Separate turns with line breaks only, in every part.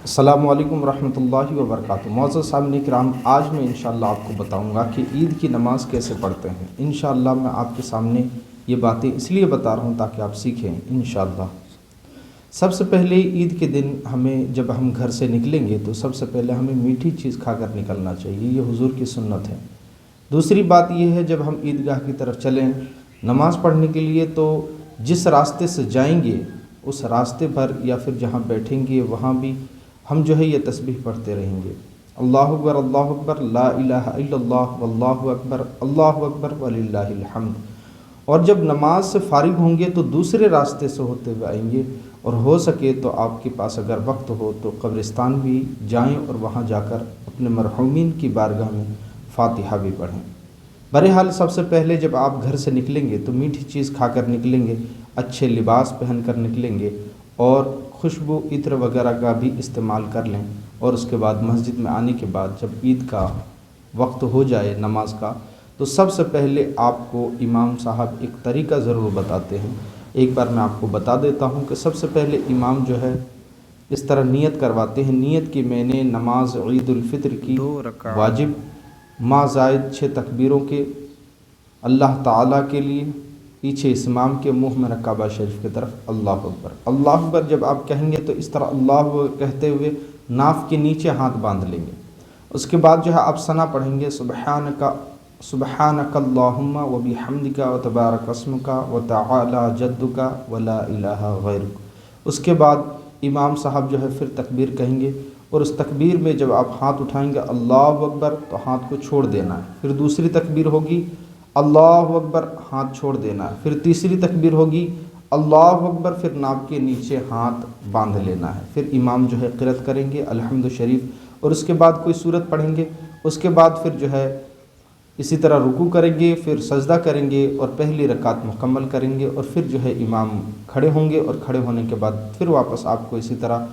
السلام علیکم ورحمۃ اللہ وبرکاتہ۔ معزز سامعین کرام، آج میں انشاءاللہ آپ کو بتاؤں گا کہ عید کی نماز کیسے پڑھتے ہیں۔ انشاءاللہ میں آپ کے سامنے یہ باتیں اس لیے بتا رہا ہوں تاکہ آپ سیکھیں انشاءاللہ۔ سب سے پہلے عید کے دن جب ہم گھر سے نکلیں گے تو سب سے پہلے ہمیں میٹھی چیز کھا کر نکلنا چاہیے، یہ حضور کی سنت ہے۔ دوسری بات یہ ہے، جب ہم عیدگاہ کی طرف چلیں نماز پڑھنے کے لیے تو جس راستے سے جائیں گے اس راستے پر یا پھر جہاں بیٹھیں گے وہاں بھی ہم یہ تسبیح پڑھتے رہیں گے، اللہ اکبر لا الہ الا اللہ واللہ اکبر وللہ الحمد۔ اور جب نماز سے فارغ ہوں گے تو دوسرے راستے سے ہوتے ہوئے آئیں گے، اور ہو سکے تو آپ کے پاس اگر وقت ہو تو قبرستان بھی جائیں اور وہاں جا کر اپنے مرحومین کی بارگاہ میں فاتحہ بھی پڑھیں۔ بہرحال سب سے پہلے جب آپ گھر سے نکلیں گے تو میٹھی چیز کھا کر نکلیں گے، اچھے لباس پہن کر نکلیں گے اور خوشبو عطر وغیرہ کا بھی استعمال کر لیں، اور اس کے بعد مسجد میں آنے کے بعد جب عید کا وقت ہو جائے نماز کا تو سب سے پہلے آپ کو امام صاحب ایک طریقہ ضرور بتاتے ہیں۔ ایک بار میں آپ کو بتا دیتا ہوں کہ سب سے پہلے امام اس طرح نیت کرواتے ہیں، نیت کی میں نے نماز عید الفطر کی واجب ما زائد 6 تکبیروں کے اللہ تعالیٰ کے لیے، پیچھے امام کے منہ میں کعبہ شریف کی طرف اللہ اکبر۔ اللہ اکبر جب آپ کہیں گے تو اس طرح اللہ اکبر کہتے ہوئے ناف کے نیچے ہاتھ باندھ لیں گے۔ اس کے بعد آپ ثنا پڑھیں گے، سبحانک اللہم و بحمدک و تبارک اسمک و تعالی جدک و لا الہ غیرک۔ اس کے بعد امام صاحب پھر تکبیر کہیں گے، اور اس تکبیر میں جب آپ ہاتھ اٹھائیں گے اللہ اکبر تو ہاتھ کو چھوڑ دینا ہے، پھر دوسری تکبیر ہوگی اللہ اکبر، ہاتھ چھوڑ دینا ہے، پھر تیسری تکبیر ہوگی اللہ اکبر، پھر ناف کے نیچے ہاتھ باندھ لینا ہے، پھر امام قرأت کریں گے الحمد شریف، اور اس کے بعد کوئی سورت پڑھیں گے، اس کے بعد پھر اسی طرح رکوع کریں گے، پھر سجدہ کریں گے اور پہلی رکعت مکمل کریں گے، اور پھر امام کھڑے ہوں گے، اور کھڑے ہونے کے بعد پھر واپس آپ کو اسی طرح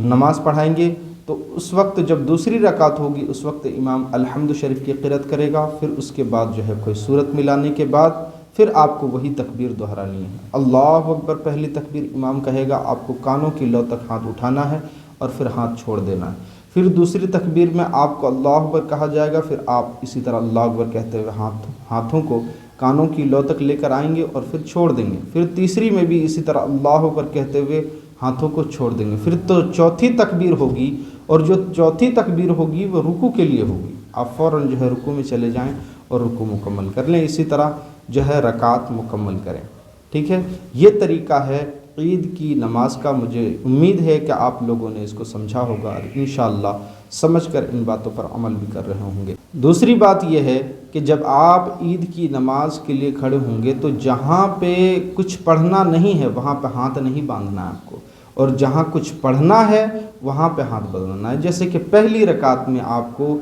نماز پڑھائیں گے۔ تو اس وقت جب دوسری رکعت ہوگی اس وقت امام الحمد شریف کی قرأت کرے گا، پھر اس کے بعد کوئی سورت ملانے کے بعد پھر آپ کو وہی تکبیر دہرانی ہے، اللہ اکبر پہلی تکبیر امام کہے گا، آپ کو کانوں کی لو تک ہاتھ اٹھانا ہے اور پھر ہاتھ چھوڑ دینا ہے، پھر دوسری تکبیر میں آپ کو اللہ اکبر کہا جائے گا، پھر آپ اسی طرح اللہ اکبر کہتے ہوئے ہاتھوں کو کانوں کی لو تک لے کر آئیں گے اور پھر چھوڑ دیں گے، پھر تیسری میں بھی اسی طرح اللہ اکبر کہتے ہوئے ہاتھوں کو چھوڑ دیں گے، پھر تو چوتھی تکبیر ہوگی، اور جو چوتھی تکبیر ہوگی وہ رکوع کے لیے ہوگی، آپ فوراً رکوع میں چلے جائیں اور رکوع مکمل کر لیں، اسی طرح رکعت مکمل کریں۔ ٹھیک ہے، یہ طریقہ ہے عید کی نماز کا۔ مجھے امید ہے کہ آپ لوگوں نے اس کو سمجھا ہوگا اور انشاءاللہ سمجھ کر ان باتوں پر عمل بھی کر رہے ہوں گے۔ دوسری بات یہ ہے کہ جب آپ عید کی نماز کے لیے کھڑے ہوں گے تو جہاں پہ کچھ پڑھنا نہیں ہے وہاں پہ ہاتھ نہیں باندھنا ہے آپ کو، اور جہاں کچھ پڑھنا ہے وہاں پہ ہاتھ باندھنا ہے۔ جیسے کہ پہلی رکعت میں آپ کو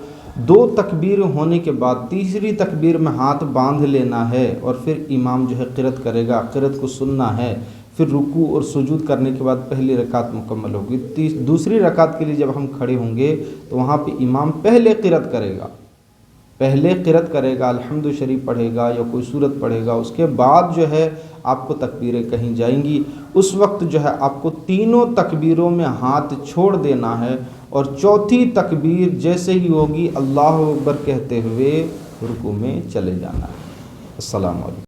2 تکبیر ہونے کے بعد تیسری تکبیر میں ہاتھ باندھ لینا ہے، اور پھر امام قرأت کرے گا، قرأت کو سننا ہے، پھر رکوع اور سجود کرنے کے بعد پہلی رکعت مکمل ہوگی۔ دوسری رکعت کے لیے جب ہم کھڑے ہوں گے تو وہاں پہ امام پہلے قرأت کرے گا، الحمد شریف پڑھے گا یا کوئی سورت پڑھے گا، اس کے بعد آپ کو تکبیریں کہیں جائیں گی، اس وقت آپ کو تینوں تکبیروں میں ہاتھ چھوڑ دینا ہے، اور چوتھی تکبیر جیسے ہی ہوگی اللہ اکبر کہتے ہوئے رکوع میں چلے جانا ہے۔ السلام علیکم۔